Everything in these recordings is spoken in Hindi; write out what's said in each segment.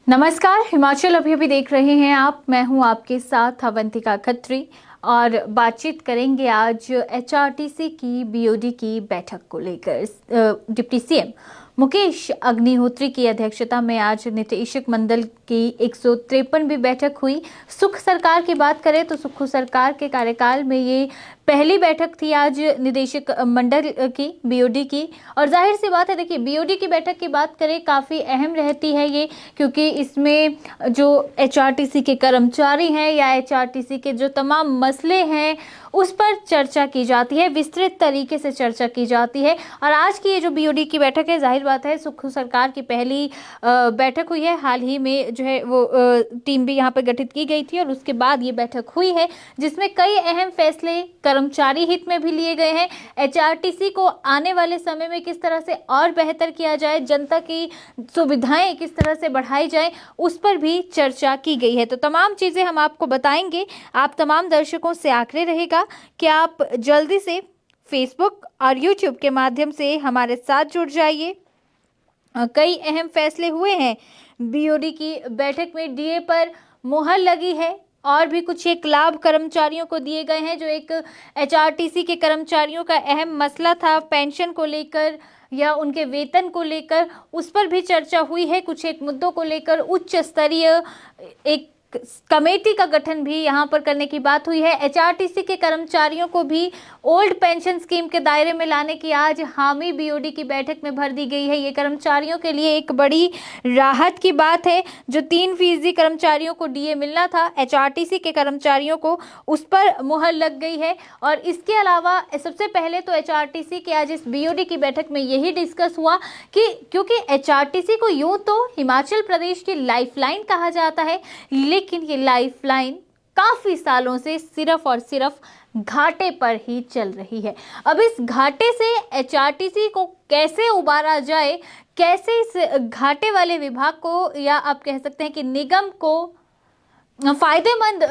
नमस्कार, हिमाचल अभी अभी देख रहे हैं आप। मैं हूं आपके साथ अवंतिका खत्री और बातचीत करेंगे आज एचआरटीसी की बीओडी की बैठक को लेकर। डिप्टी सीएम मुकेश अग्निहोत्री की अध्यक्षता में आज निदेशक मंडल की 153वीं बैठक हुई। सुख सरकार की बात करें तो सुख सरकार के कार्यकाल में ये पहली बैठक थी आज निदेशक मंडल की बीओडी की। और जाहिर सी बात है, देखिए बीओडी की बैठक की बात करें काफ़ी अहम रहती है ये, क्योंकि इसमें जो एचआरटीसी के कर्मचारी हैं या एचआरटीसी के जो तमाम मसले हैं उस पर चर्चा की जाती है, विस्तृत तरीके से चर्चा की जाती है। और आज की ये जो बीओडी की बैठक है, जाहिर बात है सुख सरकार की पहली बैठक हुई है। हाल ही में जो है वो टीम भी यहाँ पर गठित की गई थी और उसके बाद ये बैठक हुई है, जिसमें कई अहम फैसले कर्मचारी हित में भी लिए गए हैं। एचआरटीसी को आने वाले समय में किस तरह से और बेहतर किया जाए, जनता की सुविधाएं किस तरह से बढ़ाई जाए, उस पर भी चर्चा की गई है। तो तमाम चीज़ें हम आपको बताएंगे। आप तमाम दर्शकों से आग्रह रहेगा कि आप जल्दी से फेसबुक और यूट्यूब के माध्यम से हमारे साथ जुड़ जाइए। कई अहम फैसले हुए हैं बीओडी की बैठक में। डीए पर मुहर लगी है और भी कुछ एक लाभ कर्मचारियों को दिए गए हैं। जो एक एचआरटीसी के कर्मचारियों का अहम मसला था पेंशन को लेकर या उनके वेतन को लेकर, उस पर भी चर्चा हुई है। कुछ एक मुद्दों को लेकर उच्च स्तरीय एक कमेटी का गठन भी यहां पर करने की बात हुई है। एचआरटीसी के कर्मचारियों को भी ओल्ड पेंशन स्कीम के दायरे में लाने की आज हामी बीओडी की बैठक में भर दी गई है। ये कर्मचारियों के लिए एक बड़ी राहत की बात है। जो 3% कर्मचारियों को डीए मिलना था एचआरटीसी के कर्मचारियों को, उस पर मुहर लग गई है। और इसके अलावा सबसे पहले तो एचआरटीसी के आज इस बीओडी की बैठक में यही डिस्कस हुआ कि क्योंकि एचआरटीसी को यूं तो हिमाचल प्रदेश की लाइफलाइन कहा जाता है, लेकिन ये लाइफलाइन काफी सालों से सिर्फ और सिर्फ घाटे पर ही चल रही है। अब इस घाटे से एचआरटीसी को कैसे उबारा जाए, कैसे इस घाटे वाले विभाग को या आप कह सकते हैं कि निगम को फायदेमंद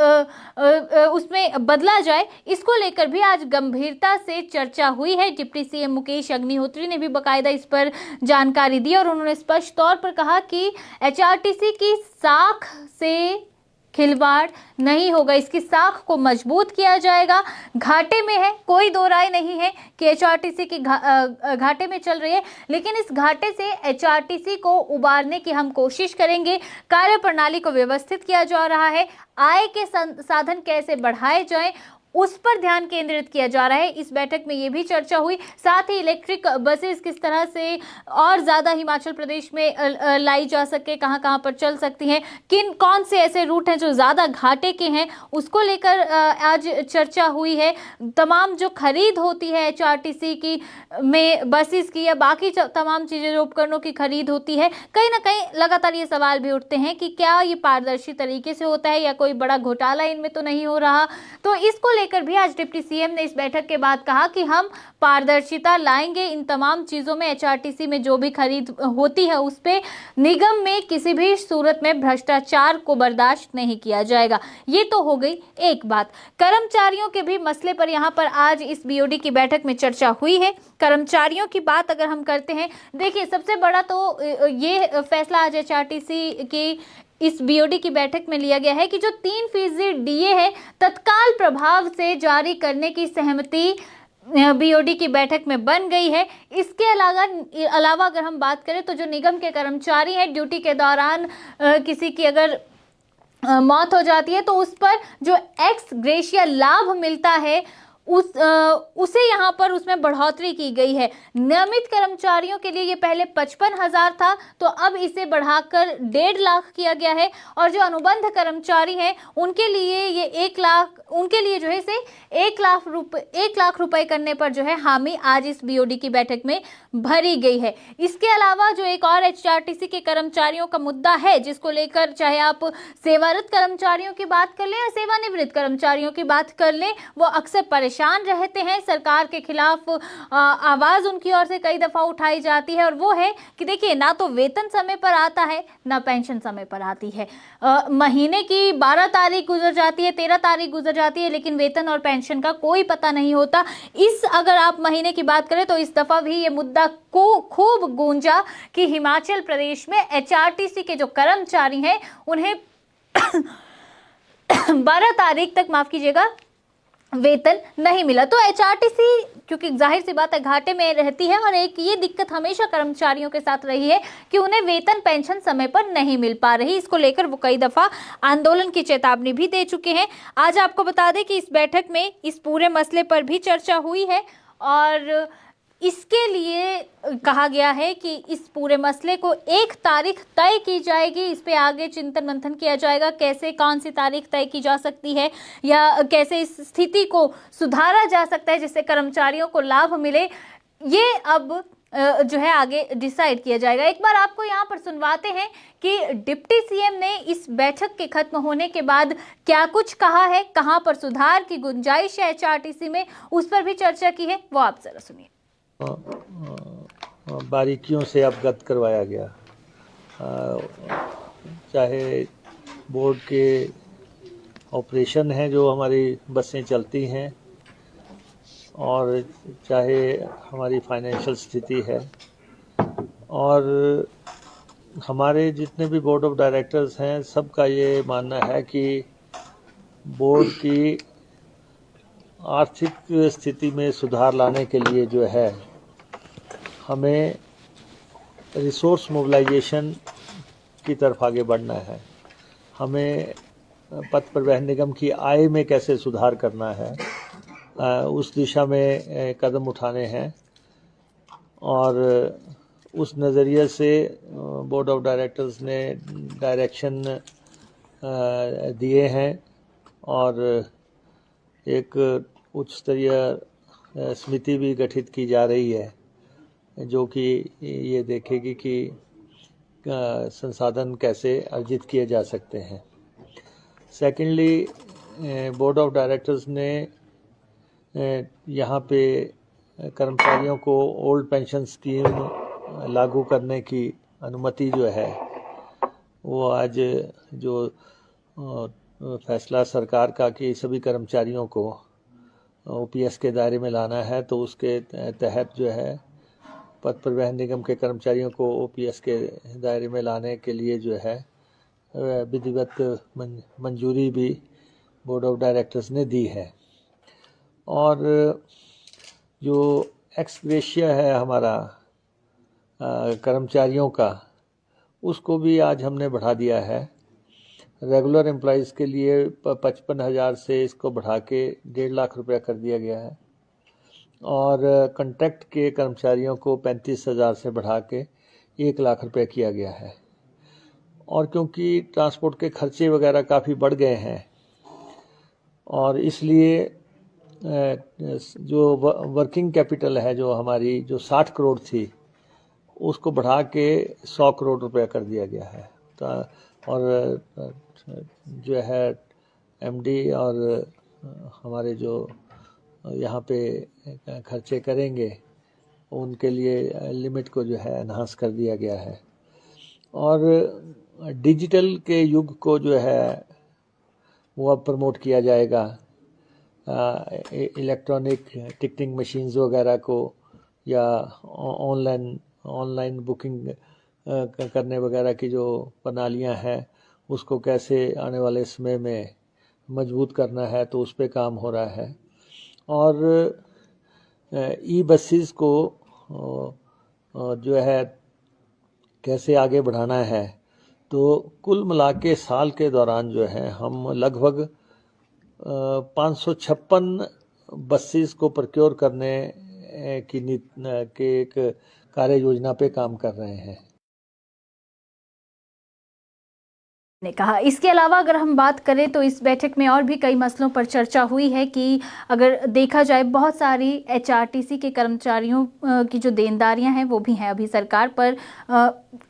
उसमें बदला जाए, इसको लेकर भी आज गंभीरता से चर्चा हुई है। डिप्टी सीएम मुकेश अग्निहोत्री ने भी बाकायदा इस पर जानकारी दी और उन्होंने स्पष्ट तौर पर कहा कि एचआरटीसी की साख से खिलवाड़ नहीं होगा, इसकी साख को मजबूत किया जाएगा। घाटे में है, कोई दो राय नहीं है कि एचआरटीसी की घाटे में चल रही है, लेकिन इस घाटे से एचआरटीसी को उबारने की हम कोशिश करेंगे। कार्य प्रणाली को व्यवस्थित किया जा रहा है, आय के साधन कैसे बढ़ाए जाएं उस पर ध्यान केंद्रित किया जा रहा है। इस बैठक में ये भी चर्चा हुई। साथ ही इलेक्ट्रिक बसेस किस तरह से और ज़्यादा हिमाचल प्रदेश में लाई जा सके, कहां कहां पर चल सकती हैं, कौन से ऐसे रूट हैं जो ज़्यादा घाटे के हैं, उसको लेकर आज चर्चा हुई है। तमाम जो खरीद होती है एचआरटीसी की में बसेस की या बाकी तमाम चीज़ें जो उपकरणों की खरीद होती है, कहीं ना कहीं लगातार ये सवाल भी उठते हैं कि क्या ये पारदर्शी तरीके से होता है या कोई बड़ा घोटाला इनमें तो नहीं हो रहा। तो इसको लेकर भी आज डिप्टी सीएम ने इस बैठक के बाद कहा कि हम पारदर्शिता लाएंगे इन तमाम चीजों में। एचआरटीसी में जो भी खरीद होती है उस पे निगम में किसी भी सूरत में भ्रष्टाचार को बर्दाश्त नहीं किया जाएगा। ये तो हो गई एक बात। कर्मचारियों के भी मसले पर यहाँ पर आज इस बीओडी की बैठक में चर्चा हुई है। कर्मचारियों की बात अगर हम करते हैं, देखिए सबसे बड़ा तो ये फैसला आज एचआरटीसी की इस बीओडी की बैठक में लिया गया है कि जो 3% डीए है तत्काल प्रभाव से जारी करने की सहमति बीओडी की बैठक में बन गई है। इसके अलावा अगर हम बात करें तो जो निगम के कर्मचारी हैं, ड्यूटी के दौरान किसी की अगर मौत हो जाती है तो उस पर जो एक्स ग्रेशिया लाभ मिलता है उसे यहाँ पर उसमें बढ़ोतरी की गई है। नियमित कर्मचारियों के लिए ये पहले 55,000 था, तो अब इसे बढ़ाकर 1.5 लाख किया गया है। और जो अनुबंध कर्मचारी हैं उनके लिए ये 1 लाख, उनके लिए जो है इसे 1 लाख रुपए करने पर जो है हामी आज इस बीओडी की बैठक में भरी गई है। इसके अलावा जो एक और एचआरटीसी के कर्मचारियों का मुद्दा है, जिसको लेकर चाहे आप सेवारत कर्मचारियों की बात कर लें या सेवानिवृत्त कर्मचारियों की बात कर लें, वो अक्सर परेशान रहते हैं। सरकार के खिलाफ आवाज उनकी ओर से कई दफा उठाई जाती है और वो है कि देखिए ना तो वेतन समय पर आता है ना पेंशन समय पर आती है। महीने की 12 तारीख गुजर जाती है, 13 तारीख गुजर जाती है, लेकिन वेतन और पेंशन का कोई पता नहीं होता। अगर आप महीने की बात करें तो इस दफा भी ये मुद्दा को खूब गूंजा कि हिमाचल प्रदेश में एचआरटीसी के जो कर्मचारी हैं उन्हें 12 तारीख तक, माफ कीजिएगा, वेतन नहीं मिला। तो एचआरटीसी, क्योंकि जाहिर सी बात है घाटे में रहती है, और एक ये दिक्कत हमेशा कर्मचारियों के साथ रही है कि उन्हें वेतन पेंशन समय पर नहीं मिल पा रही। इसको लेकर वो कई दफा आंदोलन की चेतावनी भी दे चुके हैं। आज आपको बता दें कि इस बैठक में इस पूरे मसले पर भी चर्चा हुई है और इसके लिए कहा गया है कि इस पूरे मसले को एक तारीख तय की जाएगी, इस पे आगे चिंतन मंथन किया जाएगा, कैसे कौन सी तारीख तय की जा सकती है या कैसे इस स्थिति को सुधारा जा सकता है जिससे कर्मचारियों को लाभ मिले, ये अब जो है आगे डिसाइड किया जाएगा। एक बार आपको यहाँ पर सुनवाते हैं कि डिप्टी सीएम ने इस बैठक के खत्म होने के बाद क्या कुछ कहा है, कहाँ पर सुधार की गुंजाइश है एचआरटीसी में, उस पर भी चर्चा की है, वो आप जरा सुनिए। बारीकियों से अवगत करवाया गया, चाहे बोर्ड के ऑपरेशन हैं जो हमारी बसें चलती हैं, और चाहे हमारी फाइनेंशियल स्थिति है, और हमारे जितने भी बोर्ड ऑफ डायरेक्टर्स हैं सबका ये मानना है कि बोर्ड की आर्थिक स्थिति में सुधार लाने के लिए जो है हमें रिसोर्स मोबिलाइजेशन की तरफ आगे बढ़ना है। हमें पथ परिवहन निगम की आय में कैसे सुधार करना है, उस दिशा में कदम उठाने हैं, और उस नज़रिए से बोर्ड ऑफ डायरेक्टर्स ने डायरेक्शन दिए हैं और एक उच्च स्तरीय समिति भी गठित की जा रही है जो कि ये देखेगी कि संसाधन कैसे अर्जित किए जा सकते हैं। सेकेंडली, बोर्ड ऑफ डायरेक्टर्स ने यहाँ पे कर्मचारियों को ओल्ड पेंशन स्कीम लागू करने की अनुमति जो है वो आज जो फैसला सरकार का कि सभी कर्मचारियों को ओपीएस के दायरे में लाना है, तो उसके तहत जो है पथ परिवहन निगम के कर्मचारियों को ओपीएस के दायरे में लाने के लिए जो है विधिवत मंजूरी भी बोर्ड ऑफ डायरेक्टर्स ने दी है। और जो एक्स ग्रेशिया है हमारा कर्मचारियों का, उसको भी आज हमने बढ़ा दिया है। रेगुलर एम्प्लॉइज़ के लिए 55,000 से इसको बढ़ा के 1.5 लाख रुपया कर दिया गया है, और कॉन्ट्रैक्ट के कर्मचारियों को 35,000 से बढ़ा के 1 लाख रुपये किया गया है। और क्योंकि ट्रांसपोर्ट के खर्चे वगैरह काफ़ी बढ़ गए हैं, और इसलिए जो वर्किंग कैपिटल है जो हमारी जो 60 करोड़ थी उसको बढ़ा के 100 करोड़ रुपया कर दिया गया है। और जो है एमडी और हमारे जो यहाँ पे खर्चे करेंगे उनके लिए लिमिट को जो है एनहांस कर दिया गया है। और डिजिटल के युग को जो है वो अब प्रमोट किया जाएगा। इलेक्ट्रॉनिक टिकटिंग मशीन्स वगैरह को या ऑनलाइन बुकिंग करने वगैरह की जो प्रणालियाँ हैं उसको कैसे आने वाले समय में मजबूत करना है, तो उस पर काम हो रहा है। और ई बसेस को जो है कैसे आगे बढ़ाना है, तो कुल मिला के साल के दौरान जो है हम लगभग 556 बसेस को प्रोक्योर करने की एक कार्य योजना पे काम कर रहे हैं। ने कहा। इसके अलावा अगर हम बात करें तो इस बैठक में और भी कई मसलों पर चर्चा हुई है कि अगर देखा जाए बहुत सारी एचआरटीसी के कर्मचारियों की जो देनदारियां हैं वो भी हैं अभी सरकार पर।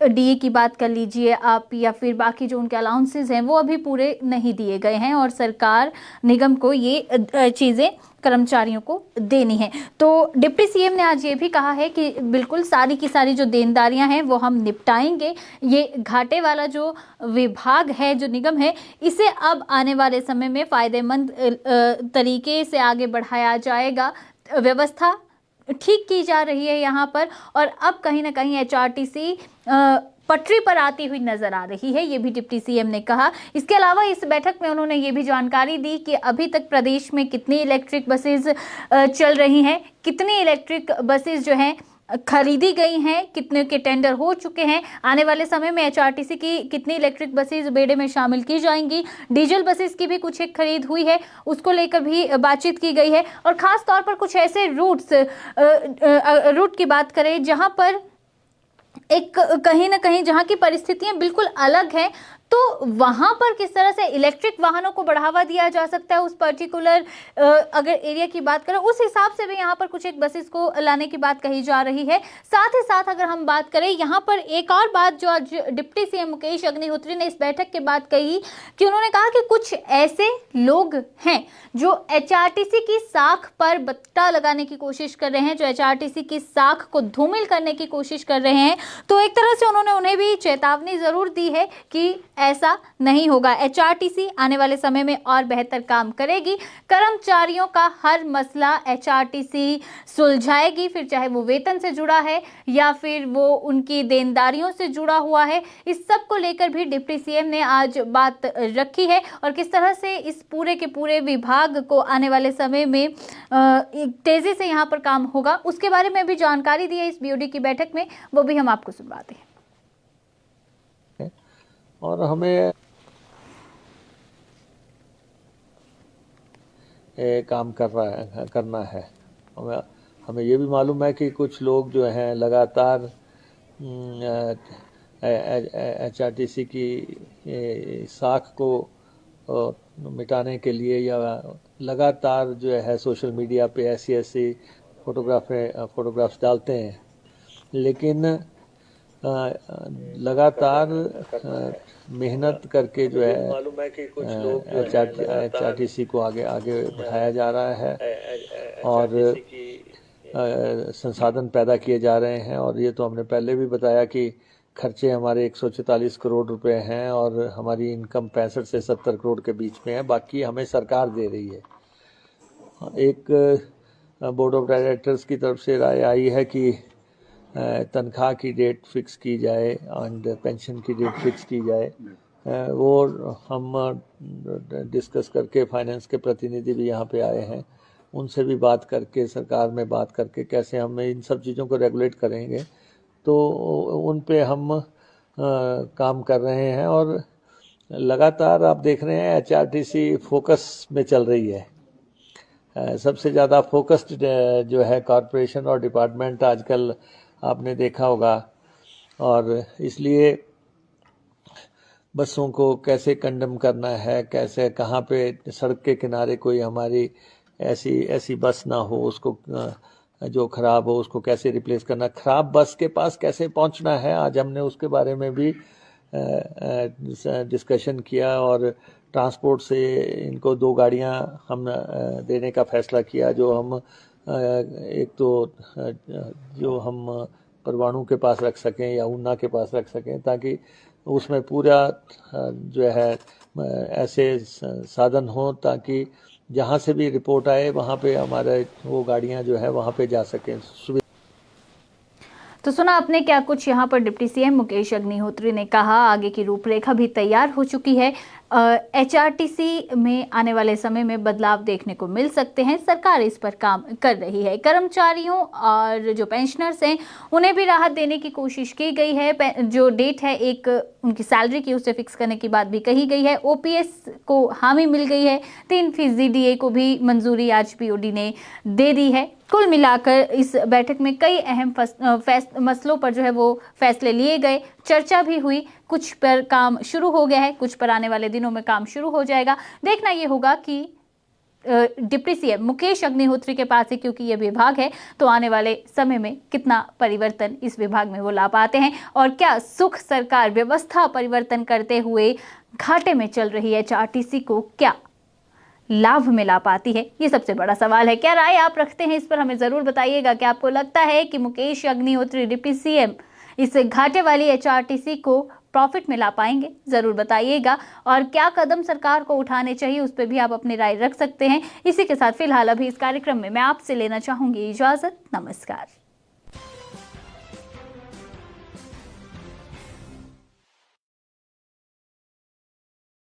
डीए की बात कर लीजिए आप, या फिर बाकी जो उनके अलाउंसेस हैं वो अभी पूरे नहीं दिए गए हैं और सरकार निगम को ये चीज़ें कर्मचारियों को देनी है। तो डिप्टी सीएम ने आज ये भी कहा है कि बिल्कुल सारी की सारी जो देनदारियां हैं वो हम निपटाएंगे। ये घाटे वाला जो विभाग है, जो निगम है, इसे अब आने वाले समय में फायदेमंद तरीके से आगे बढ़ाया जाएगा। व्यवस्था ठीक की जा रही है यहाँ पर, और अब कहीं ना कहीं एचआरटीसी पटरी पर आती हुई नजर आ रही है, ये भी डिप्टी सीएम ने कहा। इसके अलावा इस बैठक में उन्होंने ये भी जानकारी दी कि अभी तक प्रदेश में कितनी इलेक्ट्रिक बसेज चल रही हैं, कितनी इलेक्ट्रिक बसेज जो हैं खरीदी गई हैं, कितने के टेंडर हो चुके हैं, आने वाले समय में एचआरटीसी की कितनी इलेक्ट्रिक बसेज बेड़े में शामिल की जाएंगी, डीजल बसेज की भी कुछ एक खरीद हुई है, उसको लेकर भी बातचीत की गई है। और खास तौर पर कुछ ऐसे रूट की बात करें जहां पर एक कहीं ना कहीं जहां की परिस्थितियां बिल्कुल अलग हैं, तो वहां पर किस तरह से इलेक्ट्रिक वाहनों को बढ़ावा दिया जा सकता है, उस पर्टिकुलर अगर एरिया की बात करें, उस हिसाब से भी यहाँ पर कुछ एक बसेस को लाने की बात कही जा रही है। साथ ही साथ अगर हम बात करें यहाँ पर एक और बात जो आज डिप्टी सीएम मुकेश अग्निहोत्री ने इस बैठक के बाद कही कि उन्होंने कहा कि कुछ ऐसे लोग हैं जो एचआरटीसी की साख पर बट्टा लगाने की कोशिश कर रहे हैं, जो एचआरटीसी की साख को धूमिल करने की कोशिश कर रहे हैं। तो एक तरह से उन्होंने उन्हें भी चेतावनी जरूर दी है कि ऐसा नहीं होगा। एचआरटीसी आने वाले समय में और बेहतर काम करेगी, कर्मचारियों का हर मसला एचआरटीसी सुलझाएगी, फिर चाहे वो वेतन से जुड़ा है या फिर वो उनकी देनदारियों से जुड़ा हुआ है। इस सब को लेकर भी डिप्टी सीएम ने आज बात रखी है, और किस तरह से इस पूरे के पूरे विभाग को आने वाले समय में तेजी से यहाँ पर काम होगा, उसके बारे में भी जानकारी दी है इस बीओडी की बैठक में, वो भी हम आपको सुनवाते हैं। और हमें काम करना है। हमें ये भी मालूम है कि कुछ लोग जो हैं लगातार एचआरटीसी की साख को मिटाने के लिए या लगातार जो है सोशल मीडिया पे ऐसी फोटोग्राफ्स डालते हैं, लेकिन लगातार मेहनत करके जो है मालूम है कि कुछ लोग एचआरटीसी को आगे बढ़ाया जा रहा है और संसाधन पैदा किए जा रहे हैं। और ये तो हमने पहले भी बताया कि खर्चे हमारे 144 करोड़ रुपए हैं और हमारी इनकम 65 से 70 करोड़ के बीच में है, बाकी हमें सरकार दे रही है। एक बोर्ड ऑफ डायरेक्टर्स की तरफ से राय आई है कि तनख्वाह की डेट फिक्स की जाए एंड पेंशन की डेट फिक्स की जाए। वो हम डिस्कस करके, फाइनेंस के प्रतिनिधि भी यहाँ पे आए हैं, उनसे भी बात करके, सरकार में बात करके कैसे हम इन सब चीज़ों को रेगुलेट करेंगे, तो उन पे हम काम कर रहे हैं। और लगातार आप देख रहे हैं एचआरटीसी फोकस में चल रही है। सबसे ज़्यादा फोकस्ड जो है कॉरपोरेशन और डिपार्टमेंट आजकल आपने देखा होगा, और इसलिए बसों को कैसे कंडम करना है, कैसे कहाँ पे सड़क के किनारे कोई हमारी ऐसी बस ना हो, उसको जो खराब हो उसको कैसे रिप्लेस करना, खराब बस के पास कैसे पहुंचना है, आज हमने उसके बारे में भी डिस्कशन किया। और ट्रांसपोर्ट से इनको 2 गाड़ियां हम देने का फैसला किया, जो हम एक तो जो हम परवाणु के पास रख सकें या ऊना के पास रख सकें, ताकि उसमें पूरा जो है ऐसे साधन हो ताकि जहाँ से भी रिपोर्ट आए वहाँ पे हमारे वो गाड़ियाँ जो है वहाँ पे जा सकें। तो सुना आपने क्या कुछ यहाँ पर डिप्टी सीएम मुकेश अग्निहोत्री ने कहा। आगे की रूपरेखा भी तैयार हो चुकी है। एचआरटीसी में आने वाले समय में बदलाव देखने को मिल सकते हैं, सरकार इस पर काम कर रही है। कर्मचारियों और जो पेंशनर्स हैं उन्हें भी राहत देने की कोशिश की गई है। जो डेट है एक उनकी सैलरी की, उसे फिक्स करने की बात भी कही गई है। ओपीएस को हामी मिल गई है, 3% डीए को भी मंजूरी आज बीओडी ने दे दी है। कुल मिलाकर इस बैठक में कई अहम मसलों पर जो है वो फैसले लिए गए, चर्चा भी हुई। कुछ पर काम शुरू हो गया है, कुछ पर आने वाले दिनों में काम शुरू हो जाएगा। देखना ये होगा कि डिप्टी सीएम मुकेश अग्निहोत्री के पास है, क्योंकि ये विभाग है, तो आने वाले समय में कितना परिवर्तन इस विभाग में वो ला पाते हैं, और क्या सुख सरकार व्यवस्था परिवर्तन करते हुए घाटे में चल रही है एचआरटीसी को क्या लाभ मिला पाती है? ये सबसे बड़ा सवाल है। क्या राय आप रखते हैं इस पर हमें जरूर बताइएगा। क्या आपको लगता है कि मुकेश अग्निहोत्री डिप्टी सीएम इस घाटे वाली एचआरटीसी को प्रॉफिट में ला पाएंगे? जरूर बताइएगा। और क्या कदम सरकार को उठाने चाहिए, उस पर भी आप अपनी राय रख सकते हैं। इसी के साथ फिलहाल अभी इस कार्यक्रम में मैं आपसे लेना चाहूंगी इजाजत। नमस्कार।